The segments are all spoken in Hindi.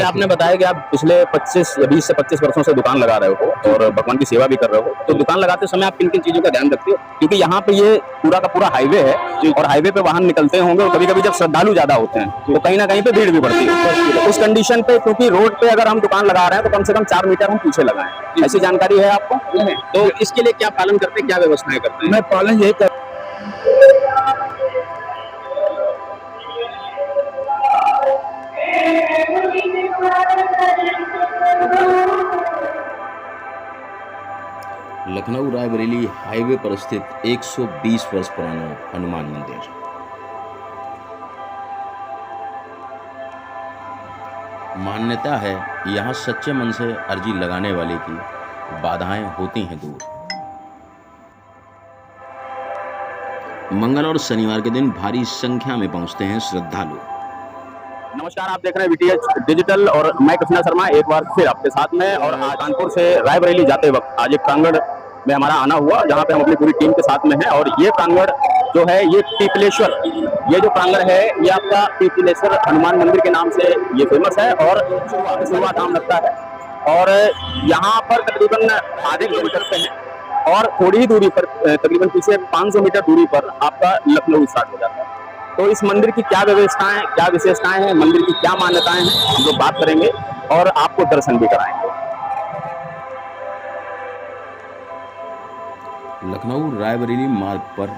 जैसे आपने बताया कि आप पिछले 25 या 20 से 25 वर्षों से दुकान लगा रहे हो और भगवान की सेवा भी कर रहे हो, तो दुकान लगाते समय आप किन किन चीजों का ध्यान रखते हो? क्योंकि यहाँ पे ये पूरा का पूरा हाईवे है और हाईवे पे वाहन निकलते होंगे और कभी कभी जब श्रद्धालु ज्यादा होते हैं तो कहीं ना कहीं पे भीड़ भी बढ़ती है। तो उस कंडीशन पे क्योंकि रोड पे अगर हम दुकान लगा रहे हैं तो कम से कम 4 मीटर हम पीछे लगाएं, ऐसी जानकारी है आपको? तो इसके लिए क्या पालन करते हैं, क्या व्यवस्थाएं करते हैं? मैं पालन यही कर लखनऊ रायबरेली हाईवे पर स्थित 120 वर्ष पुराना हनुमान मंदिर। मान्यता है यहाँ सच्चे मन से अर्जी लगाने वाले की बाधाएं होती हैं दूर। मंगल और शनिवार के दिन भारी संख्या में पहुंचते हैं श्रद्धालु। नमस्कार, आप देख रहे हैं VTH डिजिटल और मैं कृष्णा शर्मा एक बार फिर आपके साथ में। और आज कानपुर से रायबरेली जाते वक्त आज एक प्रांगण में हमारा आना हुआ जहां पे हम अपनी पूरी टीम के साथ में हैं। और ये प्रांगण जो है ये पीपलेश्वर, ये जो प्रांगण है ये आपका पीपलेश्वर हनुमान मंदिर के नाम से ये फेमस है और शुरुआत धाम लगता है। और यहाँ पर तकरीबन आधे किलोमीटर पे है और थोड़ी ही दूरी पर तकरीबन पीछे 500 मीटर दूरी पर आपका लखनऊ स्टार्ट हो जाता है। तो इस मंदिर की क्या व्यवस्थाएं, क्या विशेषताएं हैं, मंदिर की क्या मान्यताएं हैं, हम लोग बात करेंगे और आपको दर्शन भी कराएंगे। लखनऊ रायबरेली मार्ग पर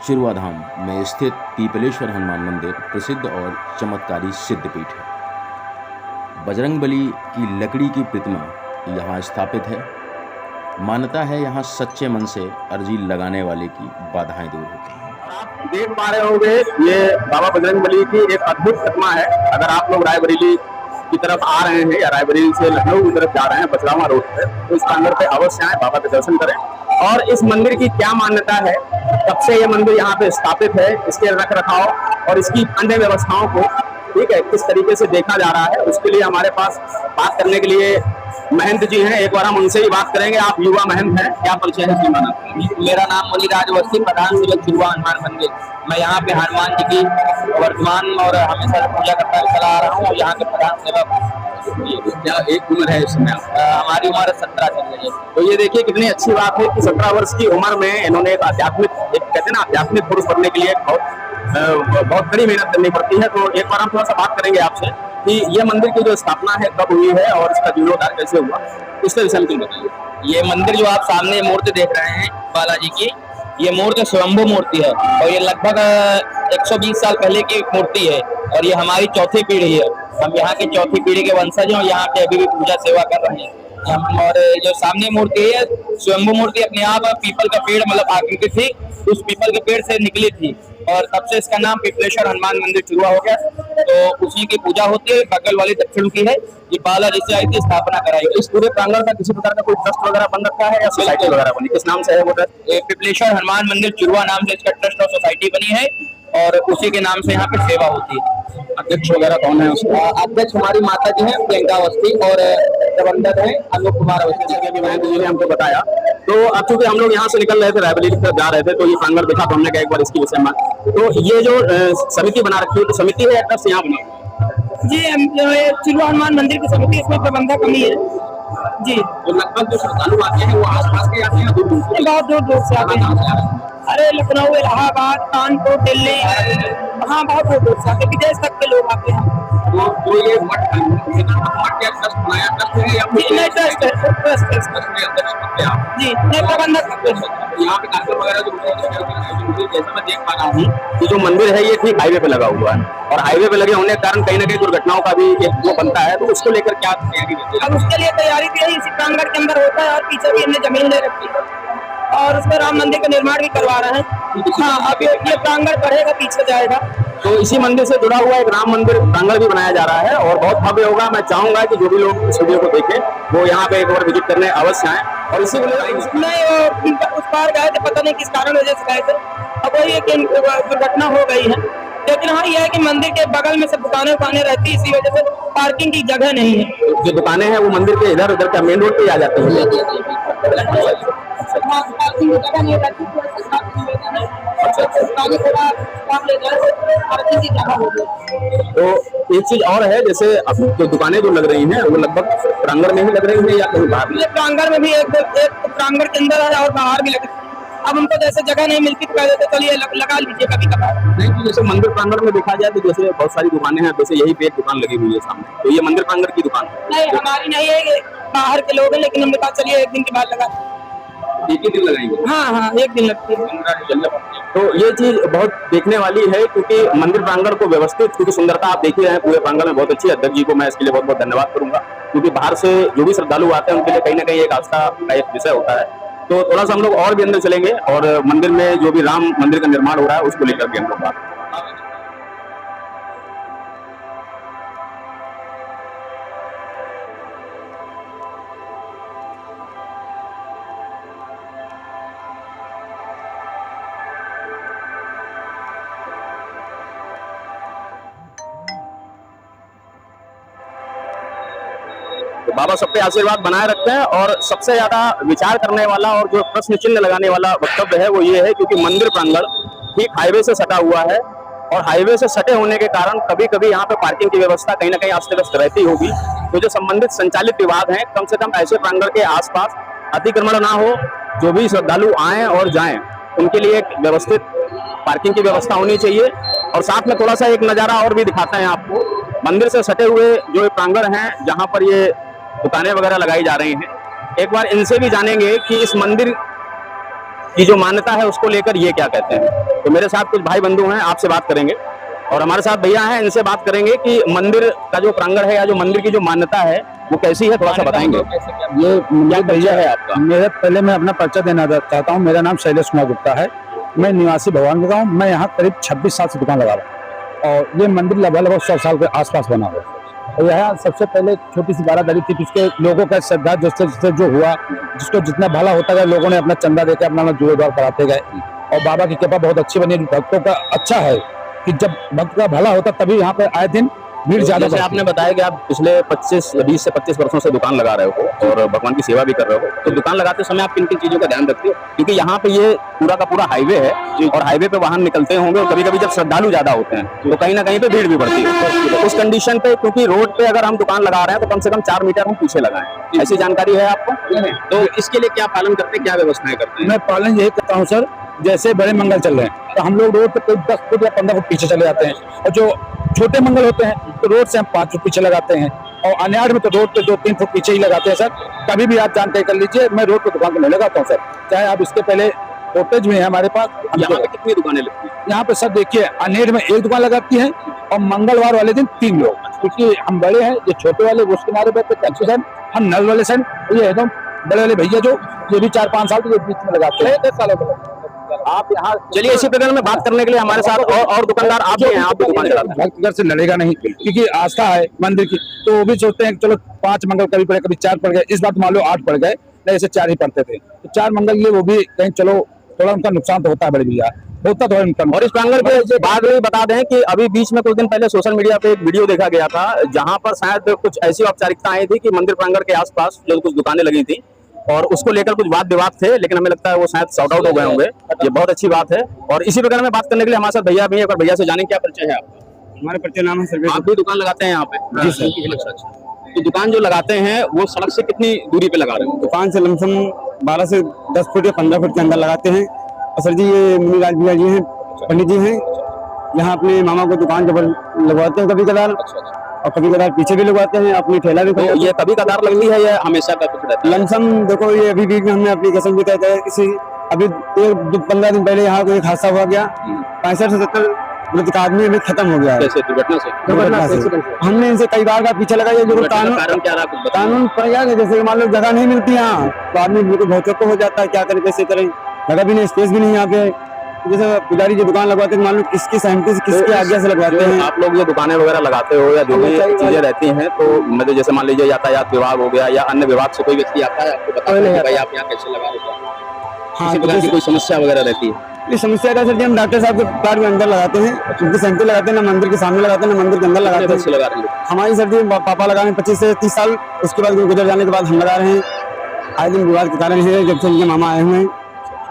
चिरवाधाम में स्थित पीपलेश्वर हनुमान मंदिर प्रसिद्ध और चमत्कारी सिद्धपीठ है। बजरंगबली की लकड़ी की प्रतिमा यहाँ स्थापित है। मान्यता है यहाँ सच्चे मन से अर्जी लगाने वाले की बाधाएं दूर होती हैं। आप देख पा रहे होंगे ये बाबा बजरंगबली की एक अद्भुत प्रतिमा है। अगर आप लोग रायबरेली की तरफ आ रहे हैं या रायबरेली से लखनऊ की तरफ जा रहे हैं बचरावा रोड पे, तो इस प्रांगण पे अवश्य आए, बाबा के दर्शन करें। और इस मंदिर की क्या मान्यता है, कब से ये मंदिर यहाँ पे स्थापित है, इसके रख रखाव और इसकी अन्य व्यवस्थाओं को ठीक है किस तरीके से देखा जा रहा है, उसके लिए हमारे पास बात करने के लिए महंत जी हैं। एक बार हम उनसे ही बात करेंगे। आप युवा महंत हैं, क्या परिचय है श्रीमान? मेरा नाम मुनिराज अवस्थी, प्रधान सेवक चिरवा हनुमान मंदिर। मैं यहाँ पे हनुमान जी की वर्तमान और हमेशा पूजा करता चला आ रहा हूँ और यहाँ के प्रधान सेवक। क्या एक उम्र है इस समय? हमारी उम्र 17 चल रही है। तो ये देखिए कितनी अच्छी बात है कि 17 वर्ष की उम्र में इन्होंने एक आध्यात्मिक, एक कहते हैं ना आध्यात्मिक पुरुष बनने के लिए बहुत बड़ी मेहनत करनी पड़ती है। तो एक बार हम थोड़ा सा बात करेंगे आपसे कि ये मंदिर की जो स्थापना है कब हुई है और इसका जीर्णोद्धार कैसे हुआ, इसके विषय में बताइए। ये मंदिर जो आप सामने मूर्ति देख रहे हैं बालाजी की, ये मूर्ति स्वयंभू मूर्ति है और ये लगभग 120 साल पहले की मूर्ति है और ये हमारी चौथी पीढ़ी है। हम यहाँ की चौथी पीढ़ी के वंशज हैं और यहाँ पे अभी भी पूजा सेवा कर रहे हैं। और जो सामने मूर्ति है स्वयंभू मूर्ति अपने आप पीपल का पेड़ मतलब आकृति थी, उस पीपल के पेड़ से निकली थी और तब से इसका नाम पीपलेश्वर हनुमान मंदिर शुरू हो गया। तो उसी की पूजा होती है। बगल वाली दक्षिण की है, ये बालाजी से आई थी, स्थापना कराई। इस पूरे प्रांगण का किसी प्रकार का कोई ट्रस्ट वगैरह बन रखा है या सोसाइटी वगैरह बनी, किस नाम से है वो ट्रस्ट? पीपलेश्वर हनुमान मंदिर चिरवा नाम से इसका ट्रस्ट और सोसाइटी बनी है और उसी के नाम से यहाँ पे सेवा होती है। अध्यक्ष वगैरह कौन है उसका? अध्यक्ष हमारी माता जी हैं प्रियंका अवस्थी और प्रबंधक हैं अनूप कुमार अवस्थी। जी ने हमको बताया। तो अब चूंकि हम लोग यहाँ से निकल रहे थे रायबरेली की तरफ जा रहे थे तो ये प्रांगण देखा तो हमने कहा एक बार इसकी विषय में। तो ये जो समिति बना रखी है, तो समिति है या ट्रस्ट यहाँ बना? जी चिरवा हनुमान मंदिर की समिति, इसमें प्रबंधक हम ही है जी। तो लगभग जो श्रद्धालु आते हैं वो आसपास के आते हैं, दूर से? बहुत दूर दूर से आते हैं। अरे लखनऊ, इलाहाबाद, कानपुर, दिल्ली, हाँ बहुत दूर दूर से आते हैं, विदेश तक के लोग आते हैं। तो ये मठ क्या ट्रस्ट बनाया, ट्रस्ट है या नहीं ट्रस्ट है, ट्रस्ट में अध्यक्ष बनते आप? जी नहीं प्रबंधक। यहाँ पे कार्यक्रम वगैरह जो जैसा मैं देख पा रहा हूँ कि जो मंदिर है ये ठीक हाईवे पे लगा हुआ है और हाईवे पे लगे होने के कारण कहीं ना कहीं दुर्घटनाओं का भी एक वो बनता है। तो उसको लेकर क्या तैयारी रहती है? अब उसके लिए तैयारी भी है, इसी प्रांगण के अंदर होता है और पीछे भी हमने जमीन ले रखी है और उसमें राम मंदिर का निर्माण भी करवा रहे हैं। हाँ, अब ये प्रांगण बढ़ेगा, पीछे जाएगा। तो इसी मंदिर से जुड़ा हुआ एक राम मंदिर प्रांगण भी बनाया जा रहा है और बहुत भव्य होगा। मैं चाहूंगा कि जो भी लोग इस वीडियो को देखें वो यहाँ पे एक बार विजिट करने अवश्य आए। और इसी को नहीं उस पार गए थे, पता नहीं किस कारण वजह से गए थे, अब वही एक दुर्घटना हो गई है। लेकिन हाँ यह है कि मंदिर के बगल में सब दुकानें रहती है, इसी वजह से पार्किंग की जगह नहीं है। जो दुकानें हैं वो मंदिर के इधर उधर का मेन रोड पे आ जाती है। दुकानें थोड़ा कम ले जाए, पार्किंग की जगह हो जाए। तो एक चीज और है, जैसे अब जो दुकानें जो लग रही हैं वो लगभग प्रांगण में ही लग रही है या कहीं बाहर? ये प्रांगण में भी एक प्रांगण के अंदर है और बाहर भी लग रही है। अब उनको जैसे जगह नहीं मिलती तो कहते चलिए लगा लीजिए कभी कभार। नहीं तो जैसे मंदिर प्रांगण में देखा जाए तो जैसे बहुत सारी दुकानें हैं, जैसे यही पे एक दुकान लगी हुई है सामने, तो ये मंदिर प्रांगण की दुकान है? नहीं, हमारी नहीं है, ये बाहर के लोग हैं, लेकिन हमने कहा चलिए एक दिन के बाद लगा। एक ही दिन लगाएंगे? हाँ, एक दिन लगती है। तो ये चीज बहुत देखने वाली है, क्योंकि मंदिर प्रांगण को व्यवस्थित, क्योंकि सुंदरता आप देख ही रहे हैं पूरे प्रांगण में बहुत अच्छी है। अध्यक्ष जी को मैं इसके लिए बहुत बहुत धन्यवाद करूंगा, क्योंकि बाहर से जो भी श्रद्धालु आते हैं उनके लिए कहीं ना कहीं एक आस्था का एक विषय होता है। तो थोड़ा सा हम लोग और भी अंदर चलेंगे और मंदिर में जो भी राम मंदिर का निर्माण हो रहा है उसको लेकर के हम लोग बात। तो बाबा सब पे आशीर्वाद बनाए रखते हैं। और सबसे ज्यादा विचार करने वाला और जो प्रश्न चिन्ह लगाने वाला वक्तव्य है वो ये है, क्योंकि मंदिर प्रांगण ठीक हाईवे से सटा हुआ है और हाईवे से सटे होने के कारण कभी कभी यहाँ पे पार्किंग की व्यवस्था कहीं ना कहीं अस्त व्यस्त रहती होगी। तो जो संबंधित संचालित विभाग हैं, कम से कम ऐसे प्रांगण के आसपास अतिक्रमण ना हो, जो भी श्रद्धालु आए और जाएं उनके लिए एक व्यवस्थित पार्किंग की व्यवस्था होनी चाहिए। और साथ में थोड़ा सा एक नज़ारा और भी दिखाते हैं आपको, मंदिर से सटे हुए जो प्रांगण हैं जहाँ पर ये दुकानें वगैरह लगाई जा रही हैं, एक बार इनसे भी जानेंगे कि इस मंदिर की जो मान्यता है उसको लेकर ये क्या कहते हैं। तो मेरे साथ कुछ भाई बंधु हैं, आपसे बात करेंगे, और हमारे साथ भैया हैं, इनसे बात करेंगे कि मंदिर का जो प्रांगण है या जो मंदिर की जो मान्यता है वो कैसी है, थोड़ा सा बताएंगे। ये भैया है आपका? मेरा पहले मैं अपना परिचय देना चाहता हूँ। मेरा नाम शैलेश कुमार गुप्ता है, मैं निवासी भगवान का हूँ। मैं यहाँ करीब 26 साल से दुकान लगा रहा हूँ और ये मंदिर लगभग 100 साल के आसपास बना हुआ है। और यहाँ सबसे पहले छोटी सी बारादरी थी, उसके लोगों का श्रद्धा जिससे जो हुआ, जिसको जितना भला होता गया, लोगों ने अपना चंदा देकर अपना जुड़ेदार कराते गए और बाबा की कृपा बहुत अच्छी बनी। भक्तों का अच्छा है कि जब भक्त का भला होता तभी यहाँ पे आए दिन भीड़ ज्यादा। जैसे आपने बताया कि आप पिछले 20 से 25 वर्षों से दुकान लगा रहे हो और भगवान की सेवा भी कर रहे हो, तो दुकान लगाते समय आप किन किन चीजों का ध्यान रखते हो? क्योंकि यहाँ पे ये पूरा का पूरा हाईवे है और हाईवे पे वाहन निकलते होंगे और कभी कभी जब श्रद्धालु ज्यादा होते हैं तो कहीं ना कहीं पे भीड़ भी बढ़ती है। तो उस कंडीशन पे, क्योंकि रोड पे अगर हम दुकान लगा रहे हैं तो कम से कम 4 मीटर हम पीछे लगाएं, ऐसी जानकारी है आपको? तो इसके लिए क्या पालन करते हैं, क्या व्यवस्थाएं करते हैं? मैं पालन यही करता हूँ सर, जैसे बड़े मंगल चल रहे हैं तो हम लोग रोड पे कोई 10 फुट या 15 फुट पीछे चले जाते हैं, और जो छोटे मंगल होते हैं तो रोड से हम 5 फुट पीछे लगाते हैं, और अनाड़ में तो रोड पे 2-3 फुट पीछे ही लगाते हैं सर। कभी भी आप जानकारी कर लीजिए, मैं रोड पे दुकान पे नहीं लगाता हूँ सर, चाहे आप इसके पहले फुटेज में है हमारे पास। यहाँ पे कितनी दुकानें लगती हैं? यहाँ पे सर देखिए, अनेर में 1 दुकान लगाती है और मंगलवार वाले दिन 3 लोग, क्योंकि हम बड़े हैं, ये छोटे वाले उस किनारे पे टैक्सी सर, हम नल वाले सर, ये एकदम बड़े वाले भैया जो ये भी 4-5 साल के बीच में लगाते हैं, 10 सालों के। आप यहाँ चलिए, इसी प्रकार में बात करने के लिए हमारे साथ और दुकानदार आप भी हैं, आप भी दुकान चलाते हैं। भक्त घर से लड़ेगा नहीं, क्योंकि आस्था है मंदिर की, तो वो भी सोचते हैं कि चलो 5 मंगल कभी पड़े, कभी 4 पड़ गए, इस बार मान लो 8 पड़ गए, नहीं ऐसे 4 ही पड़ते थे, तो 4 मंगल लिए वो भी कहीं चलो थोड़ा उनका नुकसान तो होता है बड़े भैया, होता थोड़ा नुकसान। और इस प्रांगण के बाद में बता दें कि अभी बीच में कुछ दिन पहले सोशल मीडिया पे एक वीडियो देखा गया था जहां पर शायद कुछ ऐसी औपचारिकता आई थी कि मंदिर प्रांगण के आसपास जो कुछ दुकानें लगी थी और उसको लेकर कुछ वाद विवाद थे, लेकिन हमें लगता है वो शायद सॉर्ट आउट हो गए होंगे। ये बहुत अच्छी बात है। और इसी प्रकार में बात करने के लिए हमारे साथ भैया भी हैं, पर भैया से जाने क्या परिचय है आपका? हमारे परिचय नाम है सर। आप भी दुकान लगाते हैं यहाँ पे? जी सर। अच्छा, तो दुकान जो लगाते हैं वो सड़क से कितनी दूरी पे लगा रहे हो? दुकान से लमसम 12 से 10 फुट या 15 फुट के अंदर लगाते हैं। और सर जी ये मुनिराज भैया जी हैं, पंडित जी हैं, यहाँ अपने मामा को दुकान जब लगवाते हैं कभी कदार, और कभी कदार पीछे भी लगवाते हैं, अपनी ठेला भी। तो ये कभी कदार लगती है या हमेशा का कुछ रहता है? लमसम देखो, ये अभी बीच में हमने अपनी कसम भी तय है, किसी अभी 15 दिन पहले यहाँ कोई हादसा हुआ गया, 65 से 70 मृतक आदमी में खत्म हो गया है। कैसे? दुर्घटना से? हमने इनसे कई बार का पीछे लगाया, जो कारण क्या रहा? कानून पर क्या है, जैसे मान लो जगह नहीं मिलती यहाँ तो आदमी बिल्कुल बहुत हो जाता है, क्या करें कैसे करें, जगह भी नहीं, स्पेस भी नहीं यहाँ पे। जैसे पुजारी जो दुकान लगवाते हैं, मान लो किसकी सहमति से, किसकी आज्ञा से लगवाते हैं। आप लोग जो दुकानें वगैरह लगाते हो या जो भी चीजें रहती हैं, तो मतलब जैसे मान लीजिए यातायात विभाग हो गया या अन्य विभाग से कोई व्यक्ति आता है, आपको बताता है भाई आप यहाँ कैसे लगा रहे हो? हाँ, किसी प्रकार की कोई समस्या वगैरह रहती है? इस समस्या का सर जी हम डॉक्टर साहब के कार के अंदर लगाते हैं, उनकी सहमति लगाते हैं, ना मंदिर के सामने लगाते हैं, ना मंदिर के अंदर लगाते हैं। लगा रहे हैं हमारी सर जी पापा लगा रहे हैं 25 से 30 साल, उसके बाद गुजर जाने के बाद हम लगा रहे हैं। आए दिन विवाद के कारण है, जब से उनके मामा आए हुए हैं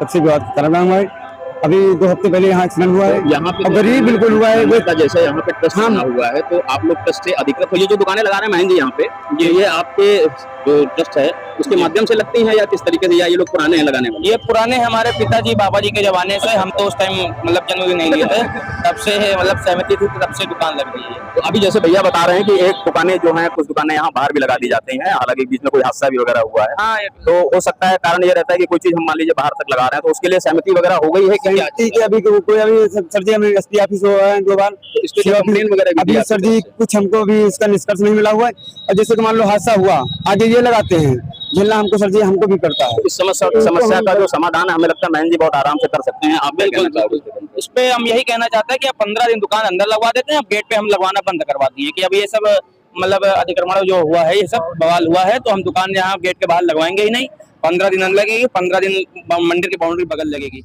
तब से विवाद का कारण हुआ है। अभी 2 हफ्ते पहले यहाँ एक्सीडेंट हुआ है। यहाँ पे और गरीब बिल्कुल हुआ है। का जैसे यहाँ पे ट्रस्ट बना हुआ है, तो आप लोग ट्रस्ट से अधिकृत हो। ये जो दुकानें लगा रहे हैं महेंद्र जी यहाँ पे, ये आपके जो ट्रस्ट है उसके माध्यम से लगती हैं या किस तरीके से, या ये लोग पुराने हैं लगाने वाले? ये पुराने हमारे पिताजी बाबा जी के जमाने से, हम तो उस टाइम मतलब जन्म भी नहीं लिए थे, तब से है मतलब सहमति थी, तब से दुकान लग रही है। तो अभी जैसे भैया बता रहे हैं कि एक दुकानें जो हैं, कुछ दुकानें यहाँ बाहर भी लगा दी जाती हैं, हालांकि बीच में कोई हादसा भी वगैरह हुआ है। हाँ, तो हो सकता है कारण ये रहता है कि कोई चीज हम मान लीजिए बाहर तक लगा रहे हैं, तो उसके लिए सहमति वगैरह हो गई है कहीं? ठीक है, अभी कोई अभी सर जी हमें एसपी ऑफिस हुआ है 2 बार, इस पे कंप्लेन वगैरह भी अभी दिया सर जी कुछ हमको भी इसका निष्कर्ष नहीं मिला हुआ है। और जैसे कि मान लो हादसा हुआ, आगे ये लगाते हैं, झेलना हमको सर जी हमको भी पड़ता है। इस समस्या का जो समाधान है, हमें लगता है महेंद्र जी बहुत आराम से कर सकते हैं। आप बिल्कुल इस पे हम यही कहना चाहते हैं कि आप 15 दिन दुकान अंदर लगवा देते हैं, अब गेट पे हम लगवाना बंद करवा दिए कि अब ये सब मतलब अतिक्रमण जो हुआ है, ये सब बवाल हुआ है, तो हम दुकान यहाँ गेट के बाहर लगवाएंगे ही नहीं। 15 दिन अंदर लगेगी, 15 दिन मंदिर की बाउंड्री बगल लगेगी।